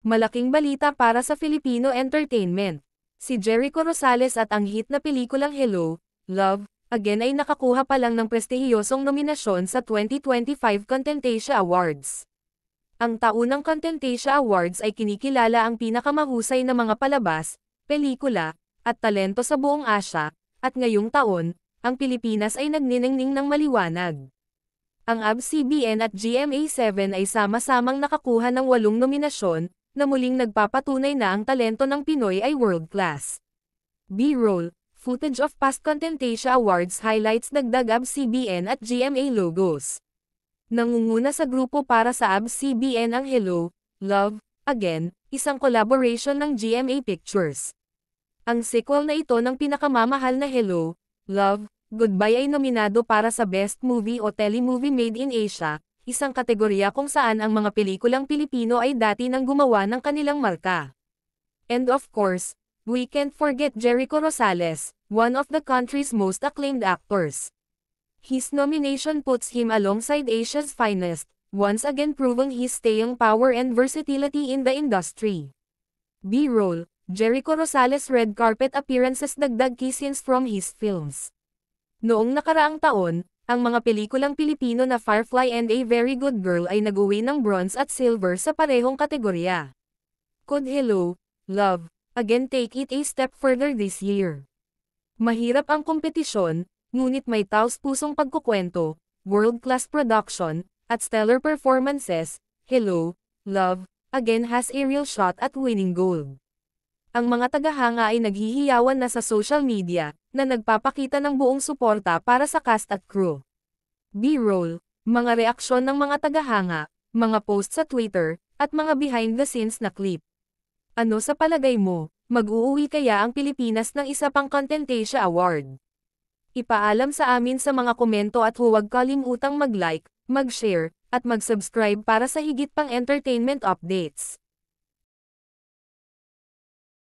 Malaking balita para sa Filipino entertainment. Si Jericho Rosales at ang hit na pelikulang Hello, Love, Again ay nakakuha pa lang ng prestihiyosong nominasyon sa 2025 Contentation Awards. Ang taunang Contentation Awards ay kinikilala ang pinakamahusay na mga palabas, pelikula, at talento sa buong Asya, at ngayong taon, ang Pilipinas ay nagniningning ng maliwanag. Ang ABS-CBN at GMA7 ay sama-samang nakakuha ng 8 nominasyon, na muling nagpapatunay na ang talento ng Pinoy ay world-class. B-roll, footage of past Contentation Awards highlights dagdag ABS-CBN at GMA logos. Nangunguna sa grupo para sa ABS-CBN ang Hello, Love, Again, isang collaboration ng GMA Pictures. Ang sequel na ito ng pinakamamahal na Hello, Love, Goodbye ay nominado para sa Best Movie o Telemovie Made in Asia, isang kategorya kung saan ang mga pelikulang Pilipino ay dati nang gumawa ng kanilang marka. And of course, we can't forget Jericho Rosales, one of the country's most acclaimed actors. His nomination puts him alongside Asia's finest, once again proving his staying power and versatility in the industry. B-roll, Jericho Rosales' red carpet appearances dagdag key scenes from his films. Noong nakaraang taon, ang mga pelikulang Pilipino na Firefly and A Very Good Girl ay nag-uwi ng bronze at silver sa parehong kategorya. Could Hello, Love, Again take it a step further this year? Mahirap ang kompetisyon, ngunit may taos-pusong pagkukwento, world-class production, at stellar performances. Hello, Love, Again has a real shot at winning gold. Ang mga tagahanga ay naghihiyawan na sa social media, na nagpapakita ng buong suporta para sa cast at crew. B-roll, mga reaksyon ng mga tagahanga, mga post sa Twitter, at mga behind-the-scenes na clip. Ano sa palagay mo, mag-uuwi kaya ang Pilipinas ng isa pang Contentation Award? Ipaalam sa amin sa mga komento at huwag kalimutang mag-like, mag-share, at mag-subscribe para sa higit pang entertainment updates.